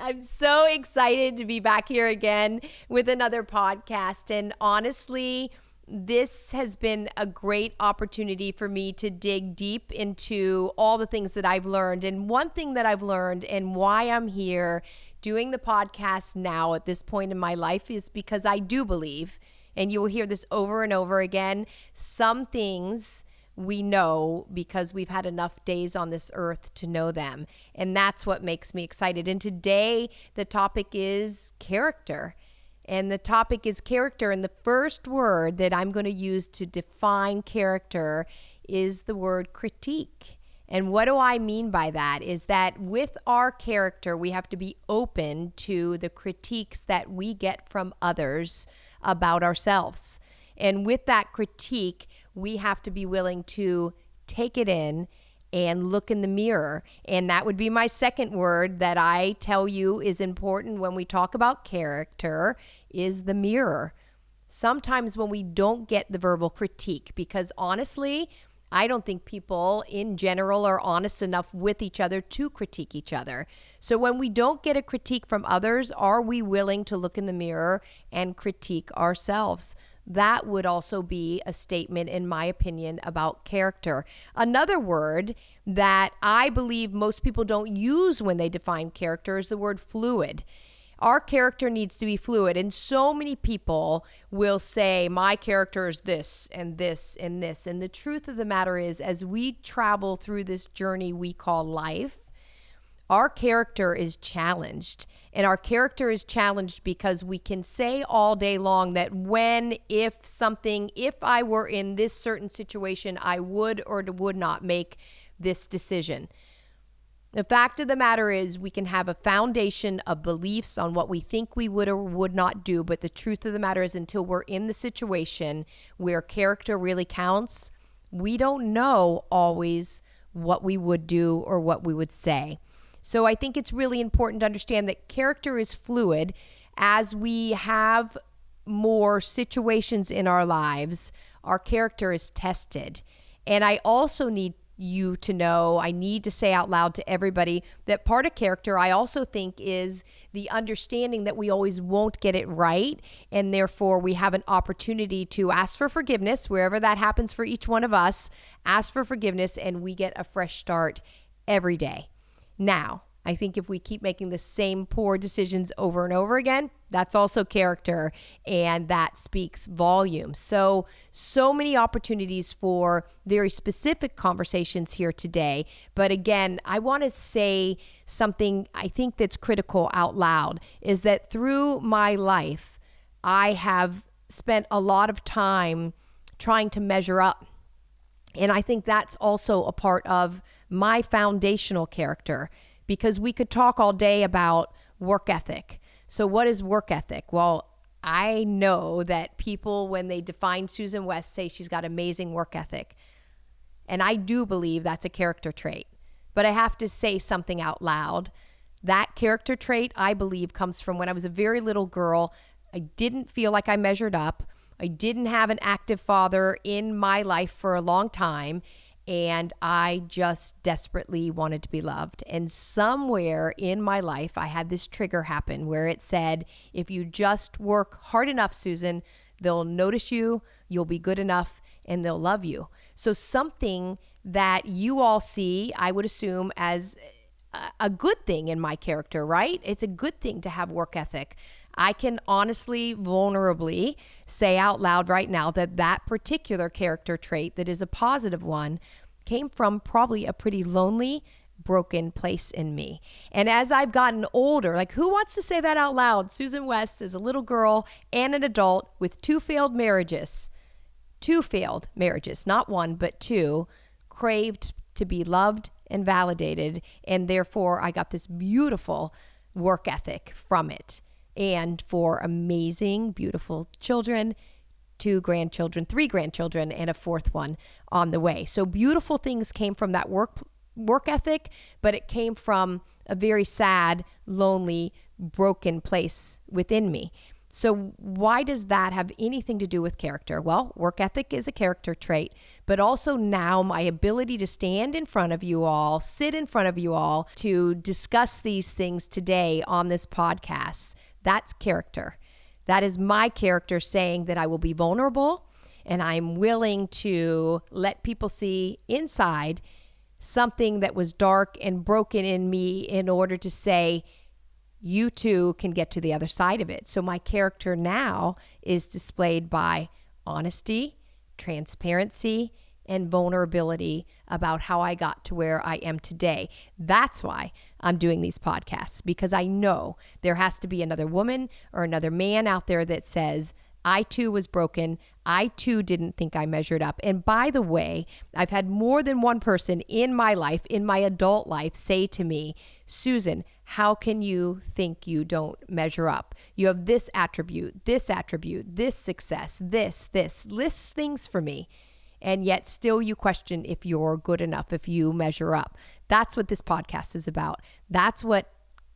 I'm so excited to be back here again with another podcast. And honestly, this has been a great opportunity for me to dig deep into all the things that I've learned. And one thing that I've learned and why I'm here doing the podcast now at this point in my life is because I do believe, and you will hear this over and over again, some things we know because we've had enough days on this earth to know them. And that's what makes me excited. And today, the topic is character. And the topic is character. And the first word that I'm going to use to define character is the word critique. And what do I mean by that? Is that with our character, we have to be open to the critiques that we get from others about ourselves. And with that critique, we have to be willing to take it in and look in the mirror. And that would be my second word that I tell you is important when we talk about character is the mirror. Sometimes when we don't get the verbal critique, because honestly, I don't think people in general are honest enough with each other to critique each other. So when we don't get a critique from others, are we willing to look in the mirror and critique ourselves? That would also be a statement, in my opinion, about character. Another word that I believe most people don't use when they define character is the word fluid. Our character needs to be fluid. And so many people will say, my character is this and this and this. And the truth of the matter is, as we travel through this journey we call life, our character is challenged. And our character is challenged because we can say all day long that if I were in this certain situation, I would or would not make this decision. The fact of the matter is we can have a foundation of beliefs on what we think we would or would not do. But the truth of the matter is until we're in the situation where character really counts, we don't know always what we would do or what we would say. So I think it's really important to understand that character is fluid. As we have more situations in our lives, our character is tested. And I also need you to know, I need to say out loud to everybody that part of character I also think is the understanding that we always won't get it right. And therefore we have an opportunity to ask for forgiveness wherever that happens for each one of us, ask for forgiveness, and we get a fresh start every day. Now, I think if we keep making the same poor decisions over and over again, that's also character, and that speaks volumes. So many opportunities for very specific conversations here today. But again, I want to say something I think that's critical out loud, is that through my life, I have spent a lot of time trying to measure up. And I think that's also a part of my foundational character, because we could talk all day about work ethic. So what is work ethic? Well, I know that people, when they define Susan West, say she's got amazing work ethic. And I do believe that's a character trait. But I have to say something out loud. That character trait, I believe, comes from when I was a very little girl. I didn't feel like I measured up. I didn't have an active father in my life for a long time, and I just desperately wanted to be loved. And somewhere in my life, I had this trigger happen where it said, if you just work hard enough, Susan, they'll notice you, you'll be good enough, and they'll love you. So something that you all see, I would assume, as a good thing in my character, right? It's a good thing to have work ethic. I can honestly, vulnerably say out loud right now that that particular character trait that is a positive one came from probably a pretty lonely, broken place in me. And as I've gotten older, like, who wants to say that out loud? Susan West is a little girl and an adult with two failed marriages, not one, but two, craved to be loved and validated. And therefore I got this beautiful work ethic from it. And for amazing, beautiful children, 2 grandchildren, 3 grandchildren, and a 4th one on the way. So beautiful things came from that work ethic, but it came from a very sad, lonely, broken place within me. So why does that have anything to do with character? Well, work ethic is a character trait, but also now my ability to stand in front of you all, sit in front of you all to discuss these things today on this podcast, that's character. That is my character saying that I will be vulnerable and I'm willing to let people see inside something that was dark and broken in me in order to say, you too can get to the other side of it. So my character now is displayed by honesty, transparency, and vulnerability about how I got to where I am today. That's why I'm doing these podcasts, because I know there has to be another woman or another man out there that says, I too was broken. I too didn't think I measured up. And by the way, I've had more than one person in my life, in my adult life, say to me, Susan, how can you think you don't measure up? You have this attribute, this success, this, lists things for me. And yet still you question if you're good enough, if you measure up. That's what this podcast is about. That's what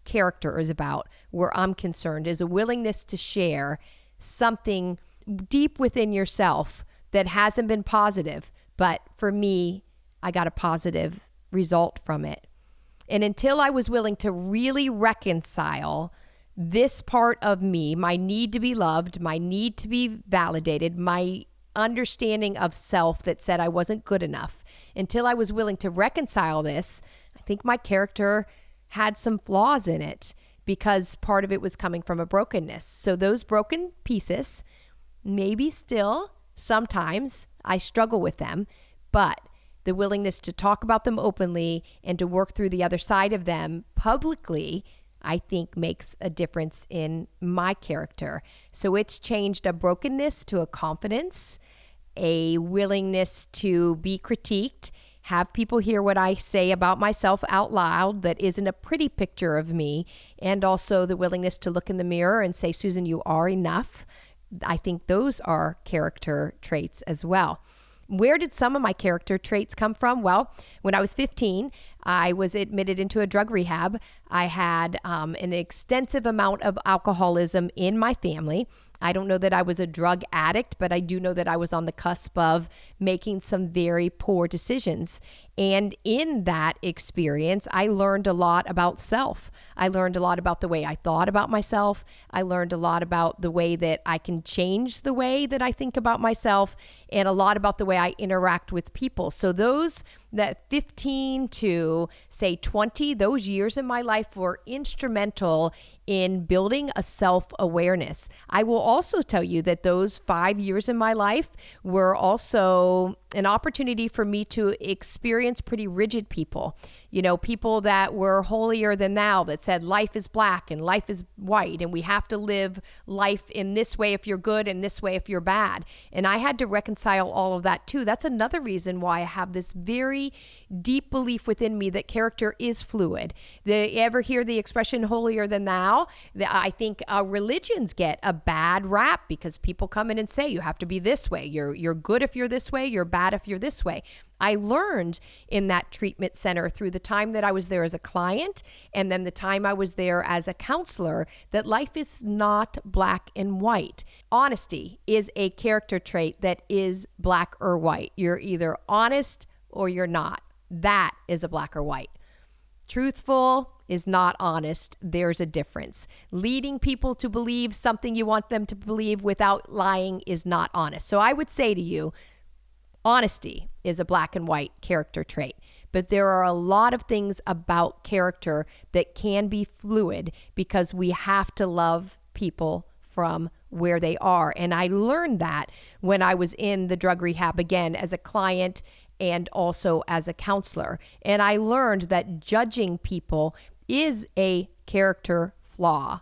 character is about, where I'm concerned, is a willingness to share something deep within yourself that hasn't been positive. But for me, I got a positive result from it. And until I was willing to really reconcile this part of me, my need to be loved, my need to be validated, my understanding of self that said I wasn't good enough, until I was willing to reconcile this, I think my character had some flaws in it because part of it was coming from a brokenness. So those broken pieces, maybe still sometimes I struggle with them, but the willingness to talk about them openly and to work through the other side of them publicly, I think makes a difference in my character. So it's changed a brokenness to a confidence, a willingness to be critiqued, have people hear what I say about myself out loud that isn't a pretty picture of me, and also the willingness to look in the mirror and say, Susan, you are enough. I think those are character traits as well. Where did some of my character traits come from? Well, when I was 15, I was admitted into a drug rehab. I had an extensive amount of alcoholism in my family. I don't know that I was a drug addict, but I do know that I was on the cusp of making some very poor decisions. And in that experience, I learned a lot about self. I learned a lot about the way I thought about myself. I learned a lot about the way that I can change the way that I think about myself, and a lot about the way I interact with people. So those that 15 to say 20, those years in my life were instrumental in building a self-awareness. I will also tell you that those 5 years in my life were also an opportunity for me to experience pretty rigid people, people that were holier than thou, that said life is black and life is white, and we have to live life in this way if you're good and this way if you're bad. And I had to reconcile all of that too. That's another reason why I have this very deep belief within me that character is fluid. You ever hear the expression holier than thou? I think religions get a bad rap because people come in and say you have to be this way. You're good if you're this way. You're bad if you're this way. I learned in that treatment center through the time that I was there as a client and then the time I was there as a counselor that life is not black and white. Honesty is a character trait that is black or white. You're either honest or you're not. That is a black or white. Truthful is not honest. There's a difference. Leading people to believe something you want them to believe without lying is not honest. So I would say to you, honesty is a black and white character trait, but there are a lot of things about character that can be fluid because we have to love people from where they are. And I learned that when I was in the drug rehab again as a client and also as a counselor. And I learned that judging people is a character flaw,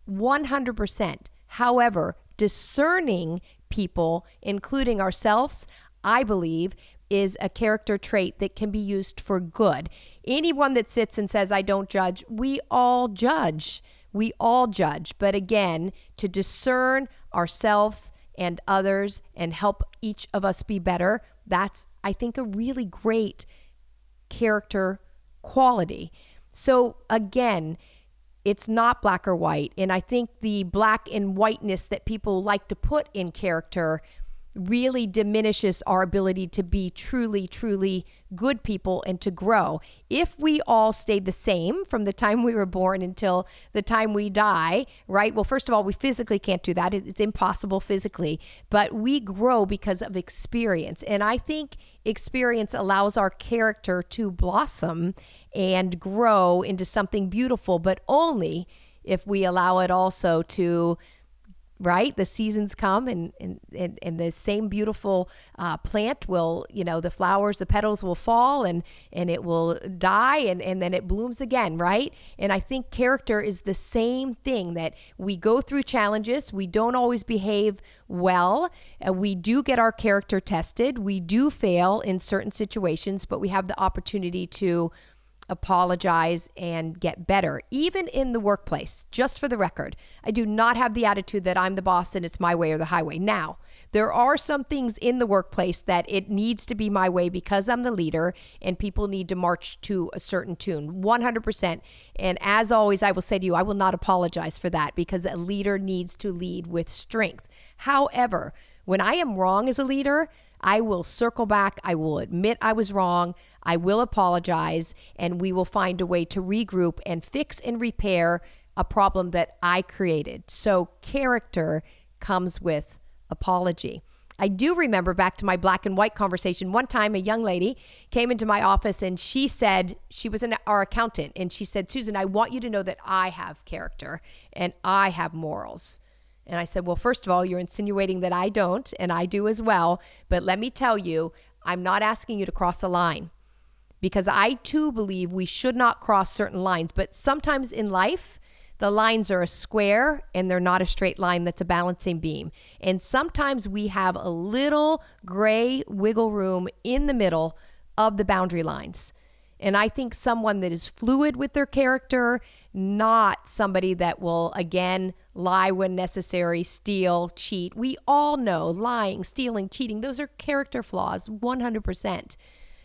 100%. However, discerning people, including ourselves, I believe, is a character trait that can be used for good. Anyone that sits and says, I don't judge, we all judge. We all judge. But again, to discern ourselves and others and help each of us be better, that's, I think, a really great character quality. So again, it's not black or white. And I think the black and whiteness that people like to put in character really diminishes our ability to be truly, truly good people and to grow. If we all stayed the same from the time we were born until the time we die, right? Well, first of all, we physically can't do that. It's impossible physically, but we grow because of experience. And I think experience allows our character to blossom and grow into something beautiful, but only if we allow it also to, right? The seasons come and the same beautiful plant will, the flowers, the petals will fall and it will die and then it blooms again, right? And I think character is the same thing, that we go through challenges. We don't always behave well. We do get our character tested. We do fail in certain situations, but we have the opportunity to apologize and get better, even in the workplace. Just for the record, I do not have the attitude that I'm the boss and it's my way or the highway. Now, there are some things in the workplace that it needs to be my way because I'm the leader and people need to march to a certain tune, 100%. And as always, I will say to you, I will not apologize for that because a leader needs to lead with strength. However, when I am wrong as a leader, I will circle back. I will admit I was wrong. I will apologize, and we will find a way to regroup and fix and repair a problem that I created. So character comes with apology. I do remember, back to my black and white conversation, one time a young lady came into my office and she said, she was our accountant, and she said, "Susan, I want you to know that I have character and I have morals." And I said, "Well, first of all, you're insinuating that I don't, and I do as well. But let me tell you, I'm not asking you to cross a line, because I too believe we should not cross certain lines. But sometimes in life, the lines are a square and they're not a straight line that's a balancing beam. And sometimes we have a little gray wiggle room in the middle of the boundary lines. And I think someone that is fluid with their character, not somebody that will, again, lie when necessary, steal, cheat. We all know lying, stealing, cheating, those are character flaws, 100%.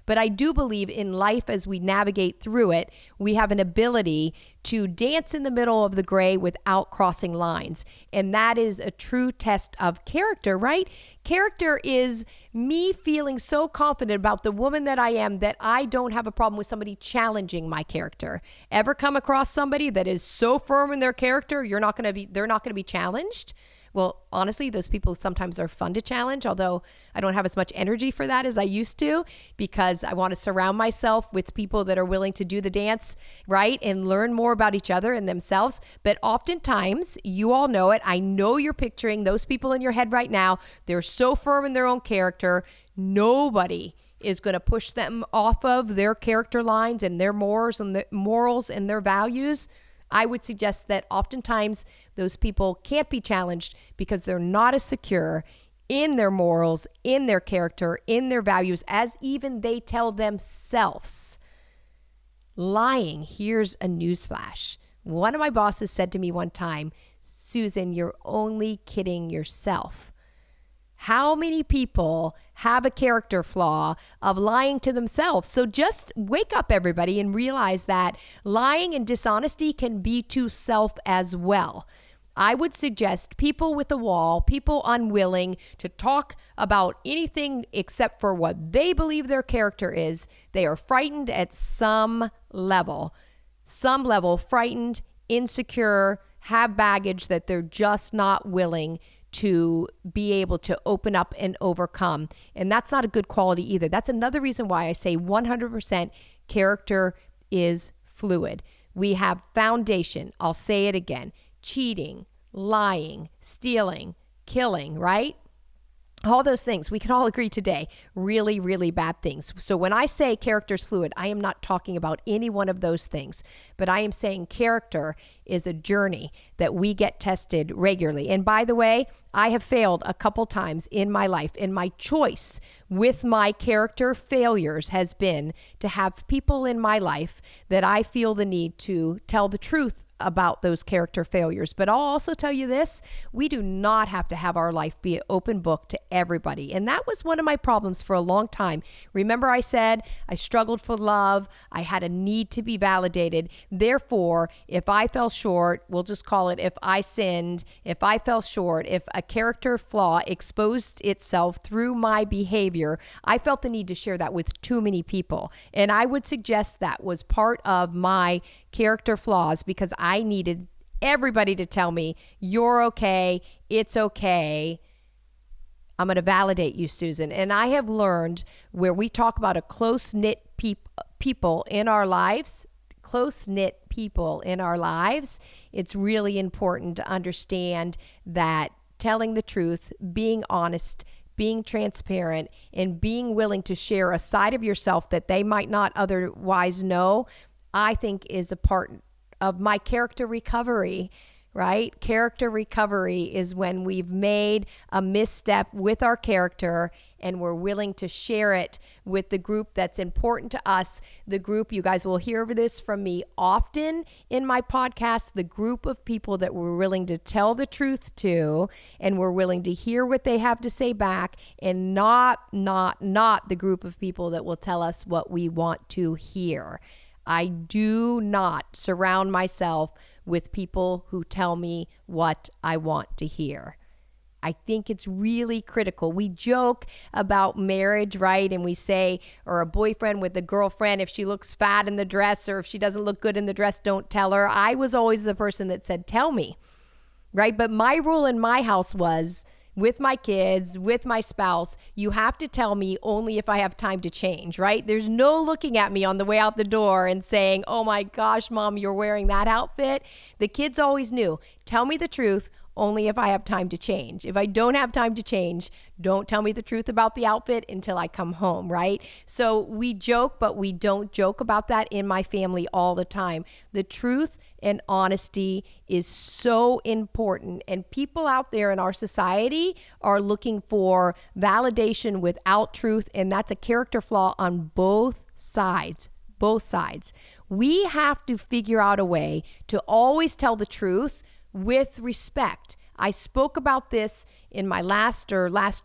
But I do believe in life, as we navigate through it, we have an ability to dance in the middle of the gray without crossing lines. And that is a true test of character, right? Character is me feeling so confident about the woman that I am that I don't have a problem with somebody challenging my character. Ever come across somebody that is so firm in their character, they're not going to be challenged? Well, honestly, those people sometimes are fun to challenge, although I don't have as much energy for that as I used to, because I want to surround myself with people that are willing to do the dance, right? And learn more about each other and themselves. But oftentimes, you all know it. I know you're picturing those people in your head right now. They're so firm in their own character. Nobody is going to push them off of their character lines and their morals and their values. I would suggest that oftentimes those people can't be challenged because they're not as secure in their morals, in their character, in their values, as even they tell themselves. Lying, here's a newsflash. One of my bosses said to me one time, "Susan, you're only kidding yourself." How many people have a character flaw of lying to themselves? So just wake up, everybody, and realize that lying and dishonesty can be to self as well. I would suggest people with a wall, people unwilling to talk about anything except for what they believe their character is. They are frightened at some level, frightened, insecure, have baggage that they're just not willing to be able to open up and overcome. And that's not a good quality either. That's another reason why I say 100% character is fluid. We have foundation. I'll say it again. Cheating, lying, stealing, killing, right? All those things, we can all agree today, really, really bad things. So when I say character is fluid, I am not talking about any one of those things, but I am saying character is a journey that we get tested regularly. And by the way, I have failed a couple times in my life, and my choice with my character failures has been to have people in my life that I feel the need to tell the truth about those character failures. But I'll also tell you this, we do not have to have our life be an open book to everybody. And that was one of my problems for a long time. Remember I said I struggled for love. I had a need to be validated. Therefore, if I fell short, we'll just call it if I sinned, if I fell short, if a character flaw exposed itself through my behavior, I felt the need to share that with too many people. And I would suggest that was part of my character flaws because I needed everybody to tell me, you're okay, it's okay. I'm going to validate you, Susan. And I have learned where we talk about a close-knit people in our lives, it's really important to understand that telling the truth, being honest, being transparent, and being willing to share a side of yourself that they might not otherwise know, I think is a part of my character recovery, right? Character recovery is when we've made a misstep with our character and we're willing to share it with the group that's important to us. The group, you guys will hear this from me often in my podcast, the group of people that we're willing to tell the truth to, and we're willing to hear what they have to say back, and not the group of people that will tell us what we want to hear. I do not surround myself with people who tell me what I want to hear. I think it's really critical. We joke about marriage, right? And we say, or a boyfriend with a girlfriend, if she looks fat in the dress or if she doesn't look good in the dress, don't tell her. I was always the person that said, tell me, right? But my rule in my house was, with my kids, with my spouse, you have to tell me only if I have time to change, right? There's no looking at me on the way out the door and saying, oh my gosh, Mom, you're wearing that outfit. The kids always knew, tell me the truth only if I have time to change. If I don't have time to change, don't tell me the truth about the outfit until I come home, right? So we joke, but we don't joke about that in my family all the time. The truth and honesty is so important. And people out there in our society are looking for validation without truth. And that's a character flaw on both sides. We have to figure out a way to always tell the truth with respect. I spoke about this in my last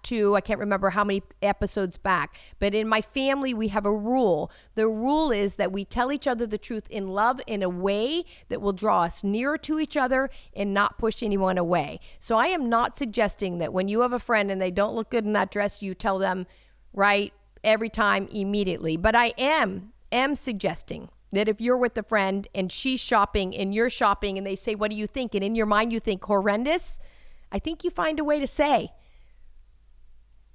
two, I can't remember how many episodes back, but in my family, we have a rule. The rule is that we tell each other the truth in love in a way that will draw us nearer to each other and not push anyone away. So I am not suggesting that when you have a friend and they don't look good in that dress, you tell them right every time immediately. But I am suggesting that if you're with a friend and she's shopping and you're shopping and they say, what do you think? And in your mind, you think horrendous. I think you find a way to say,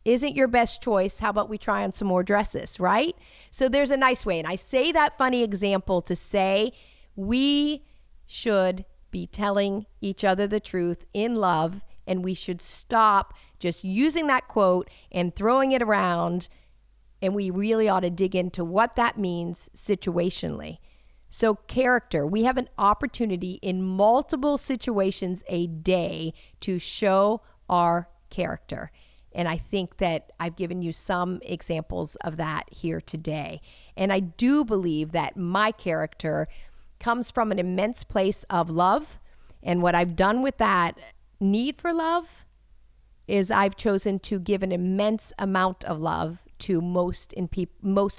isn't your best choice. How about we try on some more dresses, right? So there's a nice way. And I say that funny example to say we should be telling each other the truth in love, and we should stop just using that quote and throwing it around. And we really ought to dig into what that means situationally. So character, we have an opportunity in multiple situations a day to show our character. And I think that I've given you some examples of that here today. And I do believe that my character comes from an immense place of love. And what I've done with that need for love is I've chosen to give an immense amount of love to most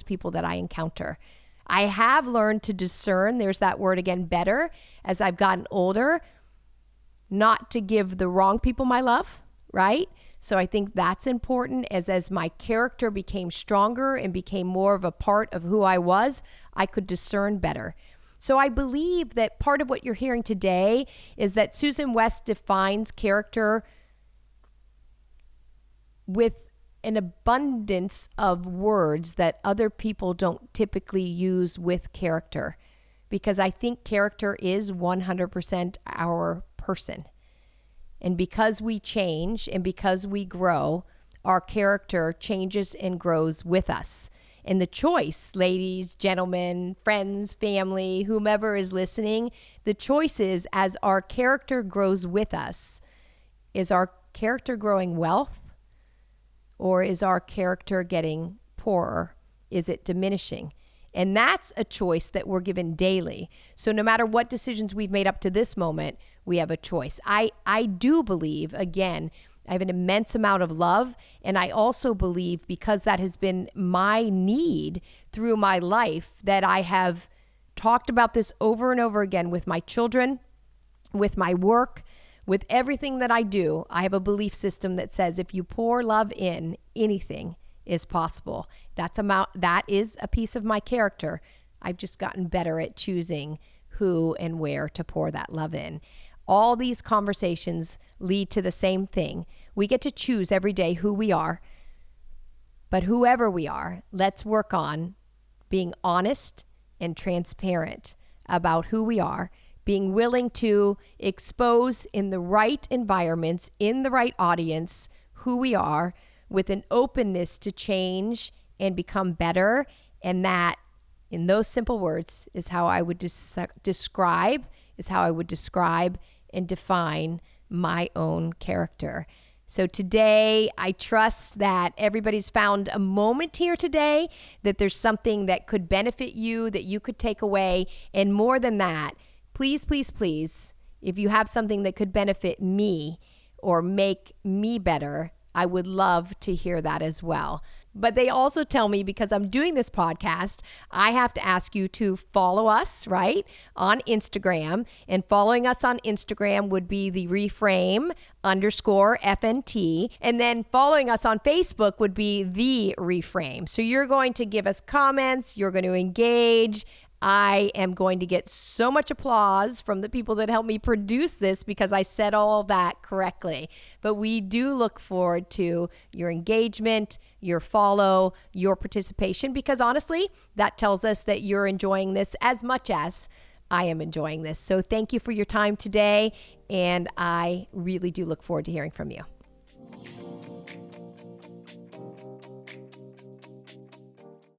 people that I encounter. I have learned to discern, there's that word again, better, as I've gotten older, not to give the wrong people my love, right? So I think that's important as my character became stronger and became more of a part of who I was, I could discern better. So I believe that part of what you're hearing today is that Susan West defines character with an abundance of words that other people don't typically use with character, because I think character is 100% our person. And because we change and because we grow, our character changes and grows with us. And the choice, ladies, gentlemen, friends, family, whomever is listening, the choice is, as our character grows with us, is our character growing wealth? Or is our character getting poorer? Is it diminishing? And that's a choice that we're given daily. So no matter what decisions we've made up to this moment, we have a choice. I do believe, again, I have an immense amount of love. And I also believe, because that has been my need through my life, that I have talked about this over and over again with my children, with my work, with everything that I do. I have a belief system that says if you pour love in, anything is possible. That is a piece of my character. I've just gotten better at choosing who and where to pour that love in. All these conversations lead to the same thing. We get to choose every day who we are, but whoever we are, let's work on being honest and transparent about who we are, being willing to expose in the right environments, in the right audience, who we are, with an openness to change and become better. And that, in those simple words, is how I would describe and define my own character. So today, I trust that everybody's found a moment here today, that there's something that could benefit you, that you could take away. And more than that, please, please, please, if you have something that could benefit me or make me better, I would love to hear that as well. But they also tell me, because I'm doing this podcast, I have to ask you to follow us, right, on Instagram. And following us on Instagram would be the reframe_FNT. And then following us on Facebook would be the reframe. So you're going to give us comments, you're going to engage. I am going to get so much applause from the people that helped me produce this because I said all that correctly. But we do look forward to your engagement, your follow, your participation, because honestly, that tells us that you're enjoying this as much as I am enjoying this. So thank you for your time today, and I really do look forward to hearing from you.